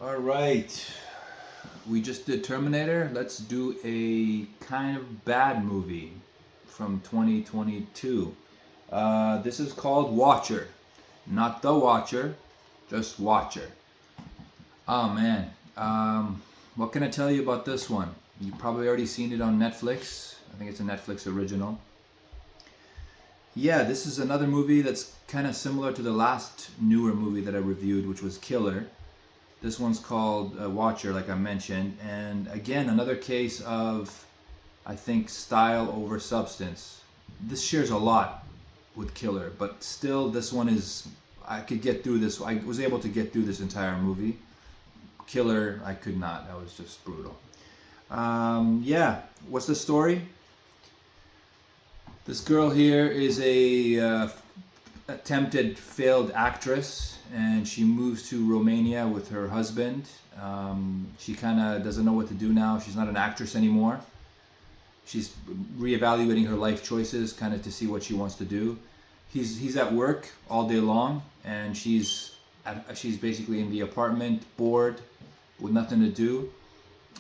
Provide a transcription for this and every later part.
All right. We just did Terminator. Let's do a kind of bad movie from 2022. This is called Watcher. Not The Watcher, just Watcher. Oh man. What can I tell you about this one? You've probably already seen it on Netflix. I think it's a Netflix original. Yeah, this is another movie that's kind of similar to the last newer movie that I reviewed, which was Killer. This one's called Watcher, like I mentioned. And again, another case of, I think, style over substance. This shares a lot with Killer, but still, this one is, I could get through this. I was able to get through this entire movie. Killer, I could not. That was just brutal. Yeah, what's the story? This girl here is a attempted failed actress, and she moves to Romania with her husband. She kind of doesn't know what to do now. She's not an actress anymore. She's reevaluating her life choices, kind of to see what she wants to do. He's at work all day long, and she's basically in the apartment, bored, with nothing to do.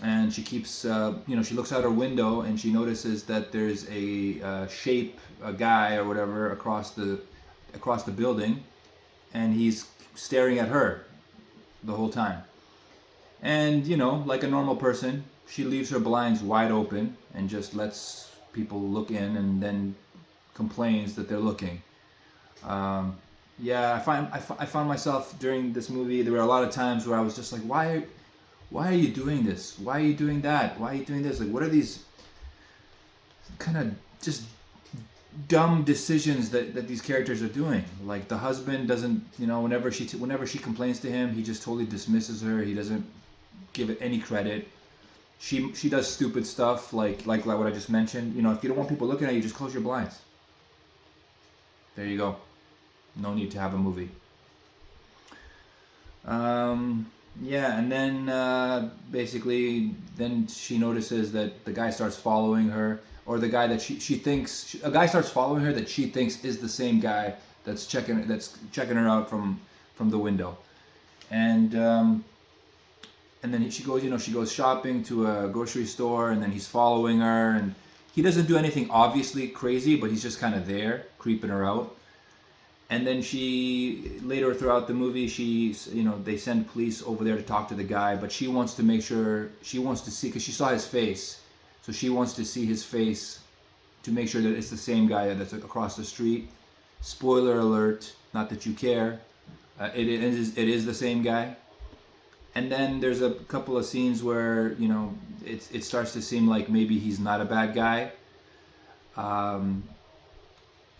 And she keeps, she looks out her window and she notices that there's a shape, a guy or whatever, across the building, and he's staring at her the whole time. And like a normal person, she leaves her blinds wide open and just lets people look in, and then complains that they're looking. Yeah, I found myself during this movie. There were a lot of times where I was just like, why are you doing this? Why are you doing that? Why are you doing this? Like, what are these kind of just dumb decisions that these characters are doing? Like, the husband doesn't, whenever she complains to him, he just totally dismisses her. He doesn't give it any credit. She does stupid stuff like what I just mentioned. If you don't want people looking at you, just close your blinds. There you go. No need to have a movie. Yeah, and then basically, then she notices that the guy starts following her, or the guy that she thinks, a guy starts following her that she thinks is the same guy that's checking her out from the window, and then she goes shopping to a grocery store, and then he's following her, and he doesn't do anything obviously crazy, but he's just kind of there, creeping her out. And then later throughout the movie, they send police over there to talk to the guy, but she wants to make sure, she wants to see, because she saw his face, so she wants to see his face to make sure that it's the same guy that's across the street. Spoiler alert, not that you care, it is the same guy. And then there's a couple of scenes where, it starts to seem like maybe he's not a bad guy.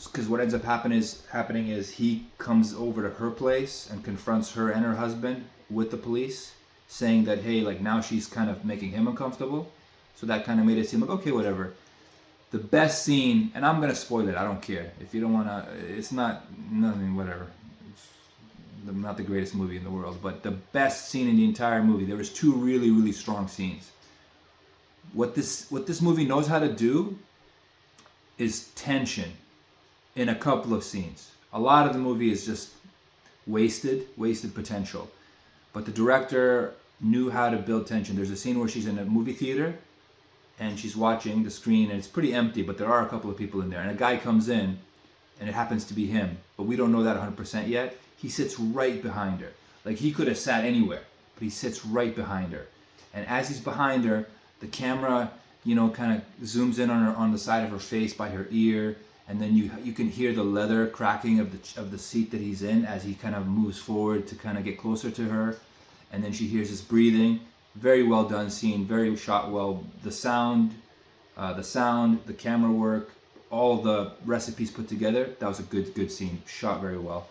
Because what ends up happening is he comes over to her place and confronts her and her husband with the police, saying that, hey, like, now she's kind of making him uncomfortable. So that kind of made it seem like, okay, whatever. The best scene, and I'm gonna spoil it, I don't care if you don't wanna. It's nothing, whatever. It's not the greatest movie in the world, but the best scene in the entire movie. There was two really, really strong scenes. What this movie knows how to do is tension in a couple of scenes. A lot of the movie is just wasted potential. But the director knew how to build tension. There's a scene where she's in a movie theater and she's watching the screen, and it's pretty empty, but there are a couple of people in there. And a guy comes in, and it happens to be him, but we don't know that 100% yet. He sits right behind her. Like, he could have sat anywhere, but he sits right behind her. And as he's behind her, the camera, kind of zooms in on the side of her face by her ear, and then you can hear the leather cracking of the seat that he's in as he kind of moves forward to kind of get closer to her, and then she hears his breathing. Very well done scene, very shot well. The sound, the camera work, all the recipes put together. That was a good scene, shot very well.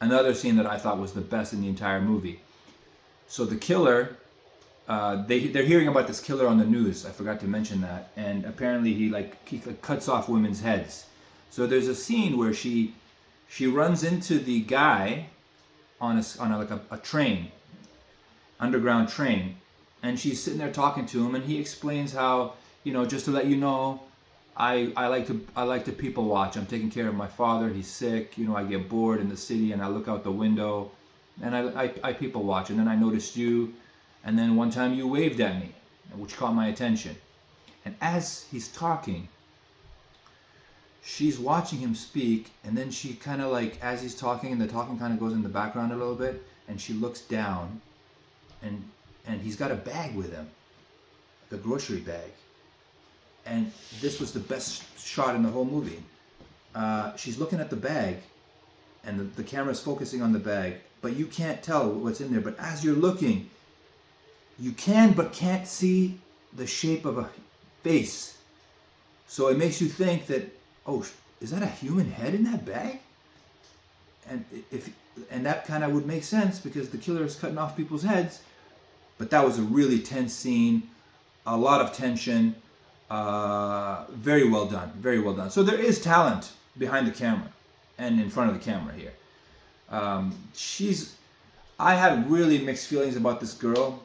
Another scene that I thought was the best in the entire movie. So the killer, they're hearing about this killer on the news. I forgot to mention that, and apparently he cuts off women's heads. So there's a scene where she runs into the guy on a train, underground train, and she's sitting there talking to him, and he explains how, just to let you know, I like to people watch. I'm taking care of my father. He's sick. I get bored in the city, and I look out the window, and I people watch. And then I noticed you. And then one time you waved at me, which caught my attention. And as he's talking, she's watching him speak, and then she kind of like, as he's talking, and the talking kind of goes in the background a little bit, and she looks down, and he's got a bag with him, like a grocery bag. And this was the best shot in the whole movie. She's looking at the bag, and the camera's focusing on the bag, but you can't tell what's in there. But as you're looking, you can but can't see the shape of a face. So it makes you think that, oh, is that a human head in that bag? And that kind of would make sense because the killer is cutting off people's heads. But that was a really tense scene, a lot of tension. Very well done, very well done. So there is talent behind the camera and in front of the camera here. I had really mixed feelings about this girl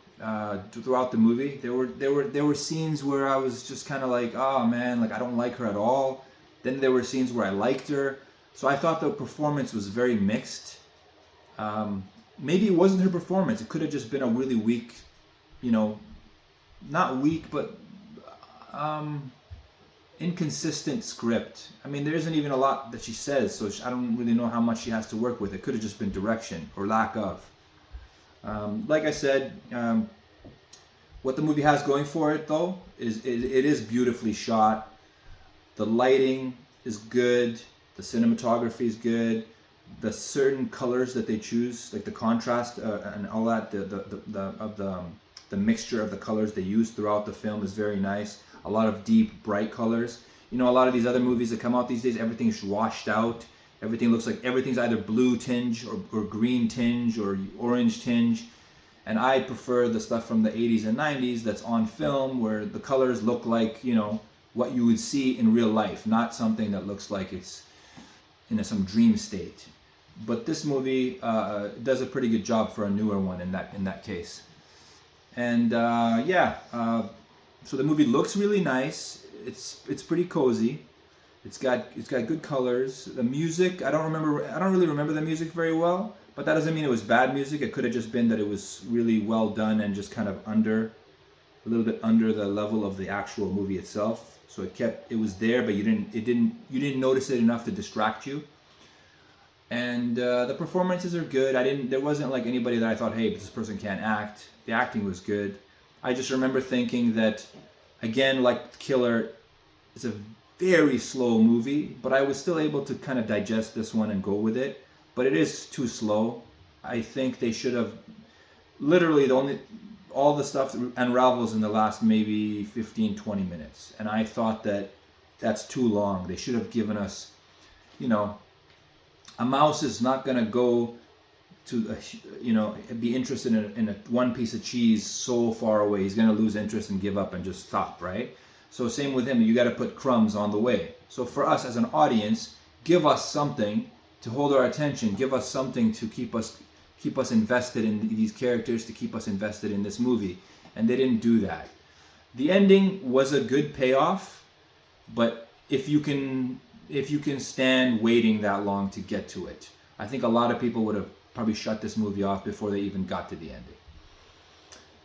throughout the movie. There were scenes where I was just kind of like, oh man, like I don't like her at all. Then there were scenes where I liked her. So I thought the performance was very mixed. Maybe it wasn't her performance. It could have just been a really weak, not weak, but inconsistent script. I mean, there isn't even a lot that she says, so I don't really know how much she has to work with. It could have just been direction or lack of. Like I said, what the movie has going for it, though, is it is beautifully shot. The lighting is good. The cinematography is good. The certain colors that they choose, like the contrast and all that, the mixture of the colors they use throughout the film is very nice. A lot of deep, bright colors. A lot of these other movies that come out these days, everything's washed out. Everything looks like everything's either blue tinge or green tinge or orange tinge. And I prefer the stuff from the 80s and 90s that's on film where the colors look like, what you would see in real life, not something that looks like it's in some dream state. But this movie does a pretty good job for a newer one in that case. And so the movie looks really nice. It's pretty cozy. It's got good colors. The music, I don't really remember the music very well, but that doesn't mean it was bad music. It could have just been that it was really well done and just kind of a little bit under the level of the actual movie itself. So it was there, but you didn't notice it enough to distract you. And the performances are good. There wasn't like anybody that I thought, hey, this person can't act. The acting was good. I just remember thinking that, again, like Killer, it's a very slow movie, but I was still able to kind of digest this one and go with it. But it is too slow. I think they should have literally all the stuff unravels in the last maybe 15-20 minutes, and I thought that's too long. They should have given us, a mouse is not going to go to be interested in a one piece of cheese so far away. He's going to lose interest and give up and just stop, right? So same with him. You got to put crumbs on the way. So for us as an audience, give us something to hold our attention. Give us something to keep us invested in these characters, to keep us invested in this movie. And they didn't do that. The ending was a good payoff, but if you can stand waiting that long to get to it, I think a lot of people would have probably shut this movie off before they even got to the ending.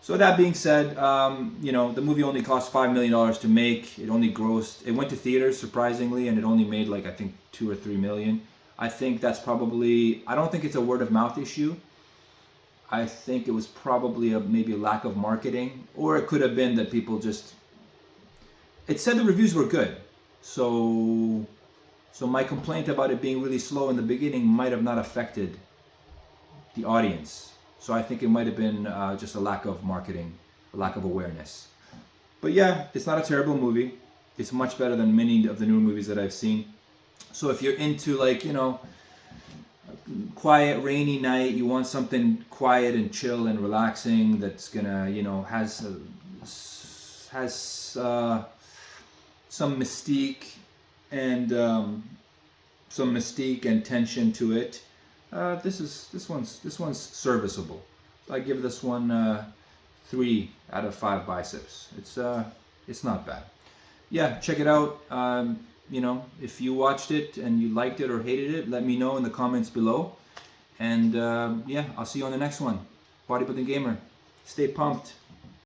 So that being said, the movie only cost $5 million to make. It went to theaters surprisingly, and it only made like I think 2 or 3 million. I think that's probably, I don't think it's a word of mouth issue. I think it was probably maybe a lack of marketing, or it could have been that people just, it said the reviews were good. So my complaint about it being really slow in the beginning might have not affected the audience. So I think it might have been just a lack of marketing, a lack of awareness. But yeah, it's not a terrible movie. It's much better than many of the new movies that I've seen. So if you're into quiet, rainy night, you want something quiet and chill and relaxing that's gonna, has some mystique and tension to it. This one's serviceable. So I give this one 3 out of 5 biceps. It's not bad. Yeah, check it out. If you watched it and you liked it or hated it, let me know in the comments below. And I'll see you on the next one. Bodybuilding Gamer. Stay pumped.